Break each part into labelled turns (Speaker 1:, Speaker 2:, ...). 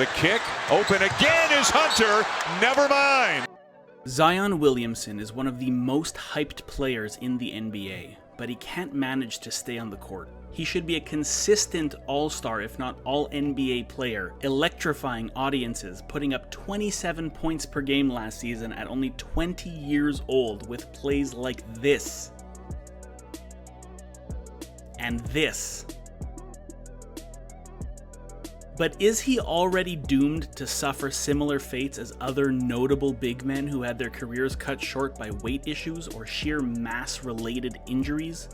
Speaker 1: The kick, open again is Hunter, never mind.
Speaker 2: Zion Williamson is one of the most hyped players in the NBA, but he can't manage to stay on the court. He should be a consistent all-star, if not all-NBA player, electrifying audiences, putting up 27 points per game last season at only 20 years old with plays like this. And this. But is he already doomed to suffer similar fates as other notable big men who had their careers cut short by weight issues or sheer mass-related injuries?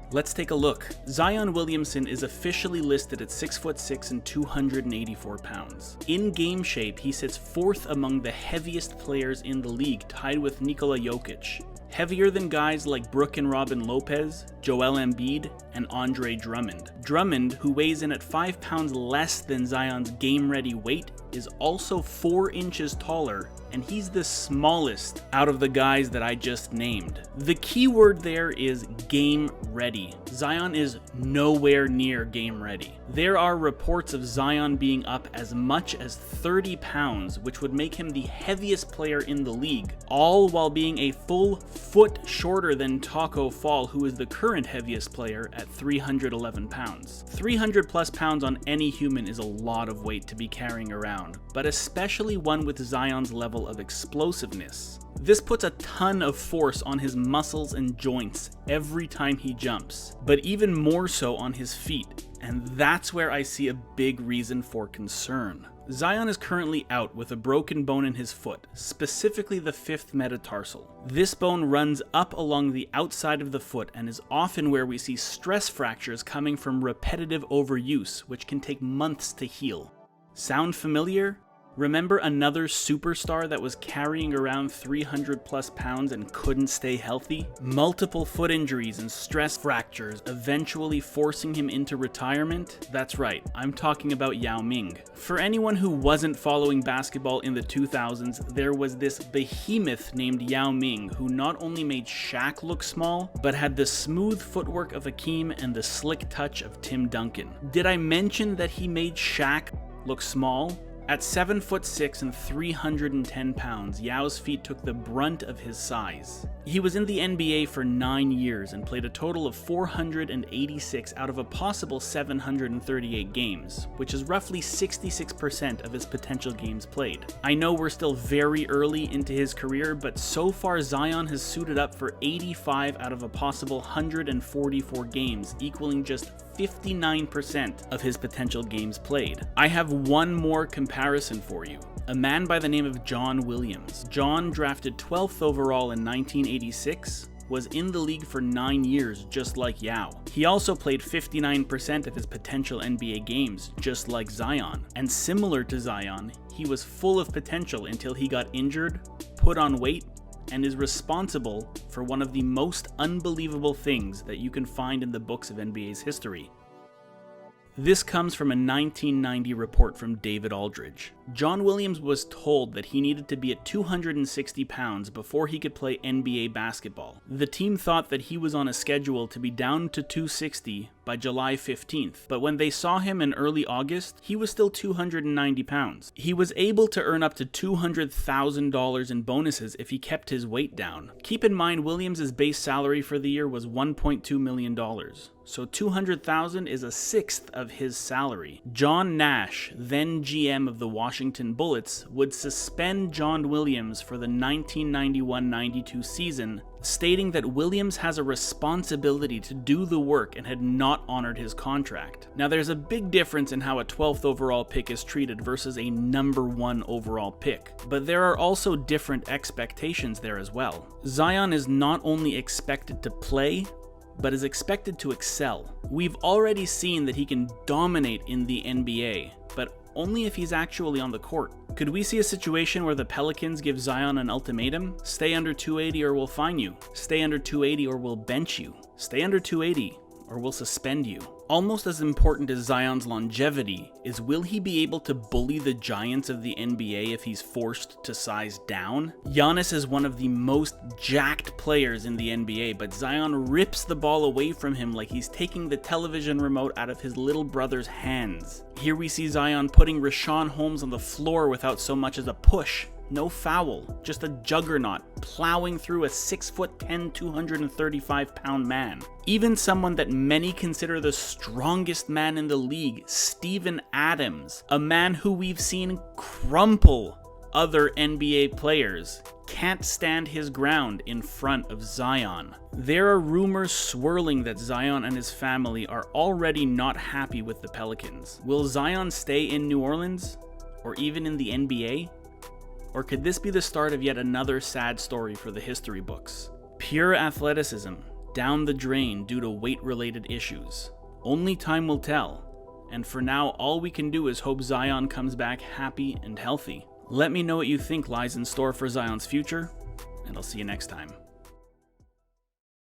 Speaker 2: Let's take a look. Zion Williamson is officially listed at 6'6" and 284 pounds. In game shape, he sits 4th among the heaviest players in the league, tied with Nikola Jokic. Heavier than guys like Brook and Robin Lopez, Joel Embiid, and Andre Drummond. Drummond, who weighs in at 5 pounds less than Zion's game-ready weight, is also 4 inches taller, and he's the smallest out of the guys that I just named. The key word there is game ready. Zion is nowhere near game ready. There are reports of Zion being up as much as 30 pounds, which would make him the heaviest player in the league, all while being a full foot shorter than Taco Fall, who is the current heaviest player at 311 pounds. 300 plus pounds on any human is a lot of weight to be carrying around, but especially one with Zion's level of explosiveness. This puts a ton of force on his muscles and joints every time he jumps, but even more so on his feet, and that's where I see a big reason for concern. Zion is currently out with a broken bone in his foot, specifically the 5th metatarsal. This bone runs up along the outside of the foot and is often where we see stress fractures coming from repetitive overuse, which can take months to heal. Sound familiar? Remember another superstar that was carrying around 300 plus pounds and couldn't stay healthy? Multiple foot injuries and stress fractures eventually forcing him into retirement? That's right, I'm talking about Yao Ming. For anyone who wasn't following basketball in the 2000s, there was this behemoth named Yao Ming who not only made Shaq look small, but had the smooth footwork of Hakeem and the slick touch of Tim Duncan. Did I mention that he made Shaq look small? At 7'6" and 310 pounds, Yao's feet took the brunt of his size. He was in the NBA for 9 years and played a total of 486 out of a possible 738 games, which is roughly 66% of his potential games played. I know we're still very early into his career, but so far Zion has suited up for 85 out of a possible 144 games, equaling just 59% of his potential games played. I have one more comparison for you. A man by the name of John Williams. John, drafted 12th overall in 1986, was in the league for 9 years, just like Yao. He also played 59% of his potential NBA games, just like Zion. And similar to Zion, he was full of potential until he got injured, put on weight, and is responsible for one of the most unbelievable things that you can find in the books of NBA's history. This comes from a 1990 report from David Aldridge. John Williams was told that he needed to be at 260 pounds before he could play NBA basketball. The team thought that he was on a schedule to be down to 260 by July 15th, but when they saw him in early August, he was still 290 pounds. He was able to earn up to $200,000 in bonuses if he kept his weight down. Keep in mind, Williams' base salary for the year was $1.2 million. So $200,000 is a sixth of his salary. John Nash, then GM of the Washington Bullets, would suspend John Williams for the 1991-92 season, stating that Williams has a responsibility to do the work and had not honored his contract. Now there's a big difference in how a 12th overall pick is treated versus a number 1 overall pick, but there are also different expectations there as well. Zion is not only expected to play, but is expected to excel. We've already seen that he can dominate in the NBA, but only if he's actually on the court. Could we see a situation where the Pelicans give Zion an ultimatum? Stay under 280 or we'll fine you. Stay under 280 or we'll bench you. Stay under 280 or we'll suspend you. Almost as important as Zion's longevity is, will he be able to bully the giants of the NBA if he's forced to size down? Giannis is one of the most jacked players in the NBA, but Zion rips the ball away from him like he's taking the television remote out of his little brother's hands. Here we see Zion putting Richaun Holmes on the floor without so much as a push. No foul, just a juggernaut plowing through a 6'10", 235-pound man. Even someone that many consider the strongest man in the league, Steven Adams, a man who we've seen crumple other NBA players, can't stand his ground in front of Zion. There are rumors swirling that Zion and his family are already not happy with the Pelicans. Will Zion stay in New Orleans? Or even in the NBA? Or could this be the start of yet another sad story for the history books? Pure athleticism, down the drain due to weight-related issues. Only time will tell. And for now, all we can do is hope Zion comes back happy and healthy. Let me know what you think lies in store for Zion's future, and I'll see you next time.